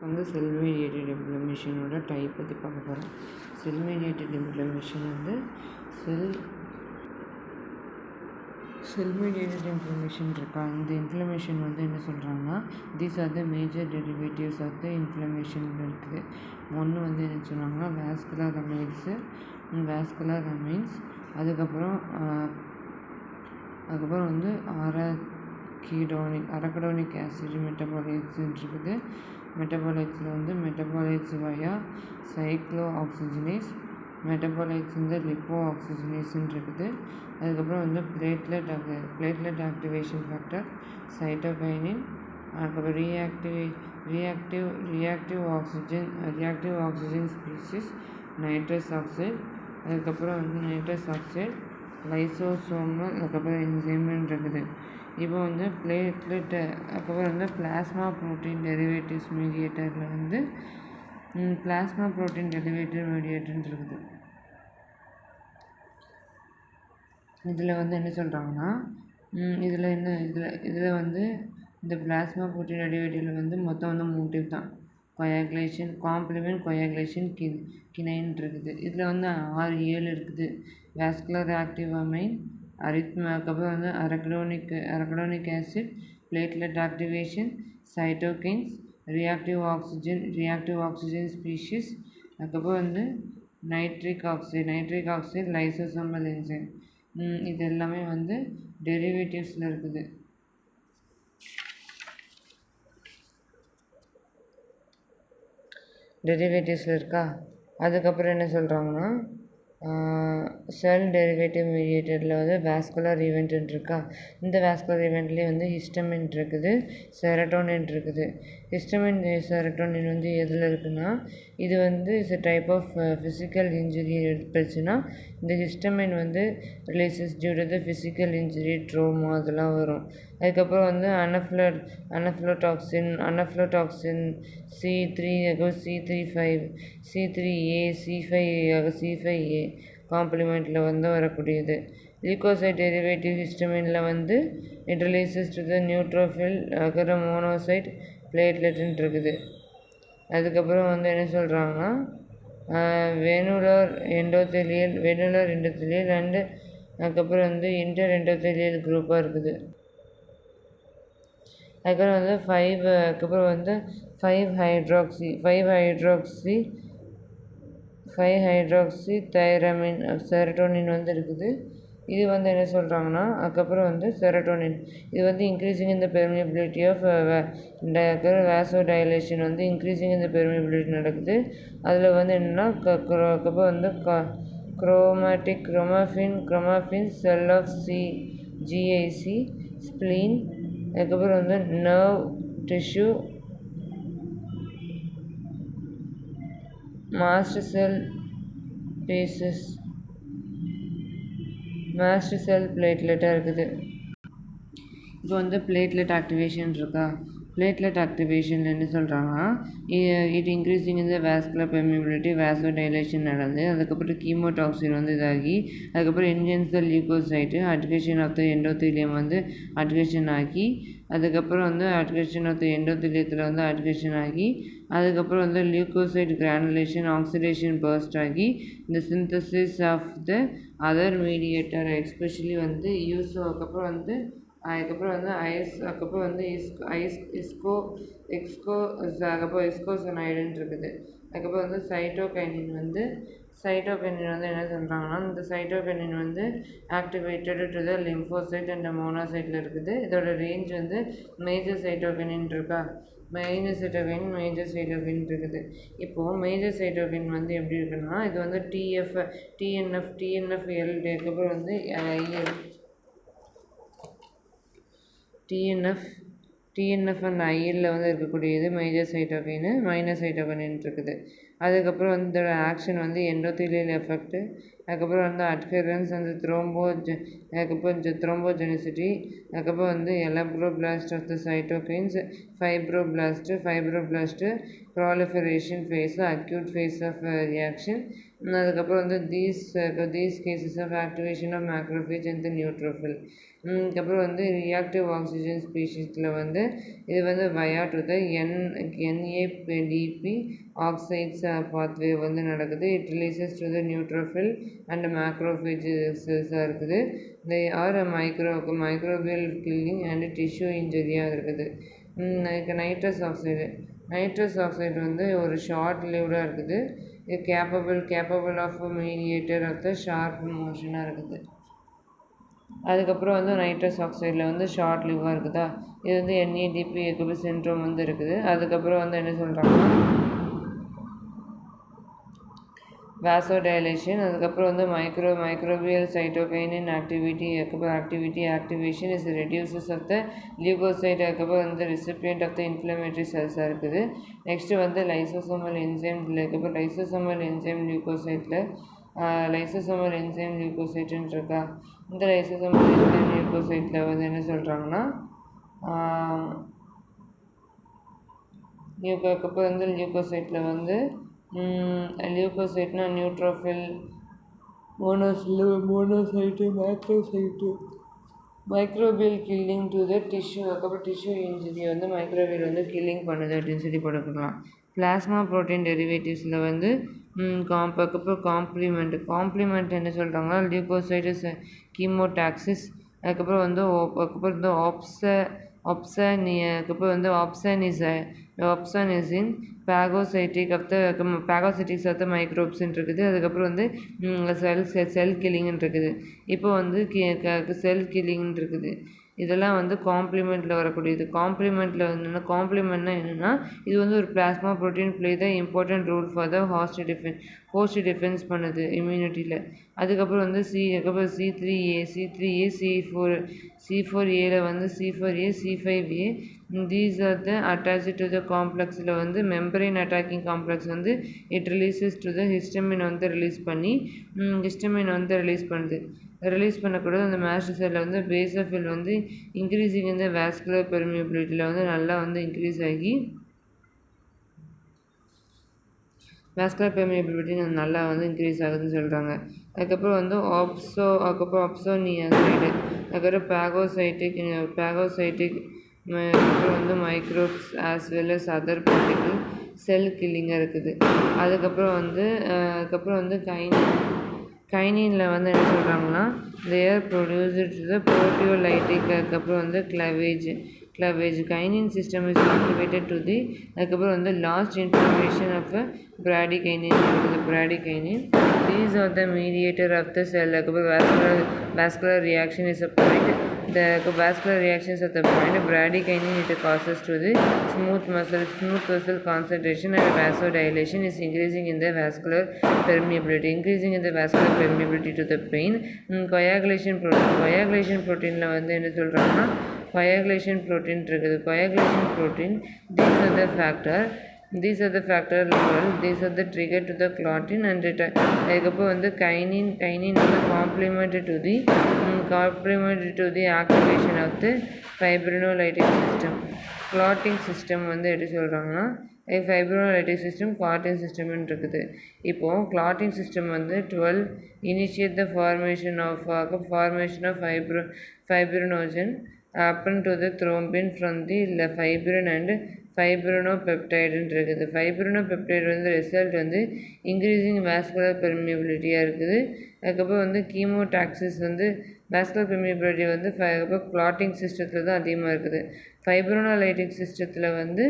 வந்து செல் mediated இன்ஃப்ளமேஷனோட type பற்றி பார்க்க போகிறோம். செல் மீடியேட்டட் இன்ஃப்ளமேஷன் வந்து செல் மீடியேட்டட் இன்ஃப்ளமேஷன் இருக்கா. இந்த இன்ஃப்ளமேஷன் வந்து என்ன சொல்கிறாங்கன்னா, these are the major derivatives of the inflammation இருக்குது. ஒன்று வந்து என்ன சொன்னாங்கன்னா வேஸ்குலர் அமைன்ஸ், அதுக்கப்புறம் வந்து அரகடோனிக் ஆசிட் மெட்டபாலைட்ஸ் இருக்குது. மெட்டபாலைட்ஸில் வந்து மெட்டபாலைட்ஸ் வயா சைக்ளோ ஆக்சிஜனேஸ், மெட்டபாலைட்ஸ் வந்து லிப்போ ஆக்சிஜனேஸ்ன்னு இருக்குது. அதுக்கப்புறம் வந்து பிளேட்லெட் ஆக்டிவேஷன் ஃபேக்டர், சைட்டோகைனின், அதுக்கப்புறம் reactive oxygen species, nitrous oxide, அதுக்கப்புறம் வந்து நைட்ரஸ் ஆக்சைடு, லைசோசோமல், அதுக்கப்புறம் என்சைம்னு இருக்குது. இப்போ வந்து அதுக்கப்புறம் வந்து பிளாஸ்மா ப்ரோட்டீன் டெரிவேட்டிவ்ஸ் மீடியேட்டரில் வந்து பிளாஸ்மா ப்ரோட்டீன் மீடியேட்டர்னு இருக்குது. இதில் வந்து என்ன சொல்கிறாங்கன்னா, இதில் வந்து இந்த பிளாஸ்மா ப்ரோட்டீன் டெரிவேட்டிவில் வந்து மொத்தம் வந்து 3 டைப் தான். கொயாகுலேஷன், காம்ப்ளிமெண்ட் கொயாகுலேஷன், கினைன் இருக்குது. இதில் வந்து 7 இருக்குது. வாஸ்குலர் ஆக்டிவ் அமைன், அதுக்கப்புறம் வந்து அரகடோனிக் acid, platelet activation, cytokines, reactive oxygen species, அதுக்கப்புறம் வந்து நைட்ரிக் ஆக்சைடு, லைசோசோமல் என்சைம். இது எல்லாமே வந்து டெரிவேட்டிவ்ஸில் இருக்குது. டெரிவேட்டிவ்ஸில் இருக்கா. அதுக்கப்புறம் என்ன சொல்கிறாங்கன்னா, செல் டெரிவேட்டிவ் மீடியேட்டரில் வந்து வாஸ்குலர் ஈவெண்ட்டுன்னு இருக்கா. இந்த வாஸ்குலர் ஈவெண்ட்லேயே வந்து ஹிஸ்டமின் இருக்குது, செரட்டோனின் இருக்குது. ஹிஸ்டமின் செரட்டோனின் வந்து எதில் இருக்குன்னா, இது வந்து டைப் ஆஃப் ஃபிசிக்கல் இன்ஜுரி ஏற்பட்டுச்சுன்னா இந்த ஹிஸ்டமின் வந்து releases due to the physical injury, trauma அதெல்லாம் வரும். அதுக்கப்புறம் வந்து அனஃப்ளோடாக்சின் C3, C35, C3A, C5A காம்ப்ளிமெண்ட்டில் வந்து வரக்கூடியது. லியூகோசைட் டெரிவேட்டிவ் ஹிஸ்டமினில் வந்து it releases to the neutrophil, அப்புறம் மோனோசைட், பிளேட்லெட்னு இருக்குது. அதுக்கப்புறம் வந்து என்ன சொல்கிறாங்கன்னா, வெனுலர் எண்டோதெலியல் அண்டு அதுக்கப்புறம் வந்து இன்டர் எண்டோதெலியல் குரூப்பாக இருக்குது. அதுக்கப்புறம் வந்து 5-ஹைட்ராக்சி தைரமின் செரட்டோனின் வந்து இருக்குது. இது வந்து என்ன சொல்கிறாங்கன்னா, அதுக்கப்புறம் வந்து செரட்டோனின் இது வந்து இன்க்ரீசிங் இந்த பெர்மியபிலிட்டி ஆஃப் வேசோ டைலேஷன் வந்து இன்க்ரீசிங் இந்த பெர்மியபிலிட்டி நடக்குது. அதில் வந்து என்னென்னா அதுக்கப்புறம் வந்து குரோமாஃபின் செல் ஆஃப் GIC, ஸ்ப்ளீன், அதுக்கப்புறம் வந்து நர்வ் டிஷ்யூ, மாஸ்ட் செல் பிளேட்லெட்டாக இருக்குது. இப்போ வந்து பிளேட்லெட் ஆக்டிவேஷன் இருக்கா. பிளேட்லெட் ஆக்டிவேஷனில் என்ன சொல்கிறாங்கன்னா, இட் இன்க்ரீஸிங் இந்த வாஸ்குலர் பெர்மியபிலிட்டி, வாசோ டைலேஷன் நடந்து அதுக்கப்புறம் கீமோடாக்சின் வந்து இதாகி அதுக்கப்புறம் இன்ஜென்ஸ் த லியூகோசைட்டு, அட்கேஷன் ஆஃப் த எண்டோதீலியம் வந்து அட்கேஷன் ஆகி அதுக்கப்புறம் வந்து அட்கேஷன் ஆஃப் த எண்டோதீலியத்தில் வந்து அட்கேஷன் ஆகி அதுக்கப்புறம் வந்து லியூகோசைட் கிரானுலேஷன், ஆக்சிடேஷன் பர்ஸ்ட் ஆகி இந்த synthesis of the other mediator especially வந்து யூஸோ அதுக்கப்புறம் வந்து இஸ்கோசனைடுன்னு இருக்குது. அதுக்கப்புறம் வந்து சைட்டோகைனின் வந்து என்ன சொல்கிறாங்கன்னா, இந்த சைட்டோகைனின் வந்து activated to the lymphocyte and மோனோசைட்டில் இருக்குது. இதோட ரேஞ்ச் வந்து மேஜர் சைட்டோகைனின் இருக்கா. மேஜர் சைட்டோகைன் இருக்குது. இப்போது மேஜர் சைட்டோகைன் வந்து எப்படி இருக்குன்னா, இது வந்து TNF-L, அதுக்கப்புறம் வந்து TNF அண்ட் IL வந்து இருக்கக்கூடியது மேஜர் சைட்டோகைனு. மைனர் சைட்டோகைன் இருக்குது. அதுக்கப்புறம் வந்து இதோட ஆக்ஷன் வந்து எண்டோதீலியல் எஃபெக்ட், அதுக்கப்புறம் வந்து அட்ஹெரன்ஸ் அந்த அதுக்கப்புறம் த்ரோம்போஜெனிசிட்டி, அதுக்கப்புறம் வந்து எலக்ட்ரோபிளாஸ்ட் of the cytokines, fibroblast proliferation phase, acute phase of reaction. அதுக்கப்புறம் வந்து these cases of activation of macrophage and neutrophil. அதுக்கப்புறம் வந்து ரியாக்டிவ் ஆக்சிஜன் ஸ்பீஷீஸில் வந்து இது வந்து via to the NADP oxides pathway வந்து நடக்குது. It releases to the neutrophil and macrophage செல்ஸாக இருக்குது. They are microbial killing and tissue இன்ஜுரியாக இருக்குது. நைட்ரஸ் ஆக்சைடு வந்து ஒரு ஷார்ட் லிவ்டாக இருக்குது. இது capable of mediator of the sharp மோஷனாக இருக்குது. அதுக்கப்புறம் வந்து நைட்ரஸ் ஆக்சைடில் வந்து ஷார்ட் லிவாக இருக்குதா, இது வந்து NADP சிண்ட்ரோம் வந்து இருக்குது. அதுக்கப்புறம் வந்து என்ன சொல்கிறாங்கன்னா வாசோடைலேஷன். அதுக்கப்புறம் வந்து மைக்ரோபியல் சைட்டோகைனின் activation is reduces of the leucocyte. அதுக்கப்புறம் வந்து ரெசிபியன்ட் ஆஃப் த இன்ஃப்ளமேட்டரி செல்ஸாக இருக்குது. நெக்ஸ்ட்டு வந்து லைசோசோமல் என்சைம் லியூகோசைட்டுன்னு இருக்கா. இந்த லைசோசோமல் என்சைம் லியூகோசைட்டில் வந்து என்ன சொல்கிறாங்கன்னா அதுக்கப்புறம் வந்து லியூகோசைட்டில் வந்து லியூகோசைட்னா neutrophil, monocyte, macrocyte, microbial killing to the tissue. அதுக்கப்புறம் டிஷ்யூ இன்ஜுரி வந்து மைக்ரோபியல் வந்து கில்லிங் பண்ணுது அப்படின்னு சொல்லி போட்டுக்கலாம். பிளாஸ்மா ப்ரோட்டீன் டெரிவேட்டிவ்ஸில் வந்து அதுக்கப்புறம் காம்ப்ளிமெண்ட் என்ன சொல்கிறாங்கன்னா லியூகோசைட்ஸ் கீமோடாக்சிஸ். அதுக்கப்புறம் வந்து அதுக்கப்புறம் வந்து ஆப்சானிசின் பாகோசைட்டிக்ஸ் ஆஃப் த மைக்ரோப்ஸ்ன்னு இருக்குது. அதுக்கப்புறம் வந்து செல் கில்லிங்னு இருக்குது. இப்போ வந்து செல் கில்லிங்னு இருக்குது. இதெல்லாம் வந்து காம்ப்ளிமெண்ட்டில் வரக்கூடியது. காம்ப்ளிமெண்ட்னா என்னென்னா இது வந்து ஒரு plasma protein play the important role for the host defense பண்ணுது இம்யூனிட்டியில். அதுக்கப்புறம் வந்து C3A, C4Aல வந்து C4A, C5A. These are the attach to the காம்ப்ளெக்ஸில் வந்து மெம்பரைன் அட்டாக்கிங் காம்ப்ளெக்ஸ் வந்து it releases to the histamine வந்து ரிலீஸ் பண்ணுது. ரிலீஸ் பண்ணக்கூடாது. அந்த மேஸ்ட் செல்லில் வந்து பேசோஃபில் வந்து இன்க்ரீஸிங் இந்த வாஸ்குலர் பெர்மியபிலிட்டியில் வந்து நல்லா வந்து இன்க்ரீஸ் ஆகி வாஸ்குலர் பெர்மியபிலிட்டி நல்லா வந்து இன்க்ரீஸ் ஆகுதுன்னு சொல்கிறாங்க. அதுக்கப்புறம் வந்து ஆப்சோனியாசைடு, அதுக்கப்புறம் பாகோசைட்டிக் அப்புறம் வந்து microbes as well as other particle cell கில்லிங்காக இருக்குது. அதுக்கப்புறம் வந்து கைனினில் வந்து என்ன சொல்கிறாங்கன்னா தேர் ப்ரொடியூஸ்டு த புரோட்டியோலைட்டிக். அதுக்கப்புறம் வந்து cleavage kinin system is activated to the. அதுக்கப்புறம் வந்து லாஸ்ட் இன்ஃபர்மேஷன் ஆஃப் பிராடிகைனின் இருக்குது. These are the mediator of the cell. அதுக்கப்புறம் vascular reaction is a point. The vascular reactions at the point bradykinin it causes to the smooth muscle concentration and vasodilation is increasing in the vascular permeability to the pain. Coagulation proteinல வந்து என்ன சொல்றாங்கன்னா coagulation protein இருக்குது. These are the factor level. These are the trigger to the clotting and அதுக்கப்புறம் வந்து கைனின் வந்து complement to the activation of the fibrinolytic system. clotting system வந்து எப்படி சொல்கிறாங்கன்னா fibrinolytic system, clotting system இருக்குது. இப்போது clotting system வந்து 12 initiate the formation of fibrinogen happen to the thrombin from the fibrin and ஃபைப்ரினோபெப்டைடு இருக்குது. ஃபைப்ரினோபெப்டைடு வந்து ரிசல்ட் வந்து இன்க்ரீஸிங் வாஸ்குலர் பெர்மியபிலிட்டியாக இருக்குது. அதுக்கப்புறம் வந்து கீமோடாக்சிஸ் வந்து வாஸ்குலர் பெர்மியபிலிட்டி வந்து அதுக்கப்புறம் கிளாட்டிங் சிஸ்டத்தில் தான் அதிகமாக இருக்குது. ஃபைப்ரினோலைட்டிக் சிஸ்டத்தில் வந்து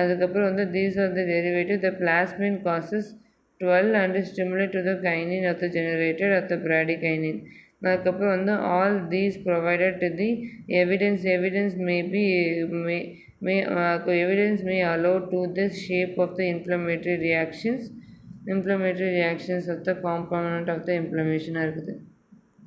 அதுக்கப்புறம் வந்து these are the derivative the plasmin காசஸ் 12 and stimulate to the kinin of the generated of the bradykinin. அதுக்கப்புறம் வந்து all these provided to the evidence may allow to the shape of the inflammatory reactions of the component of the inflammation இருக்குது.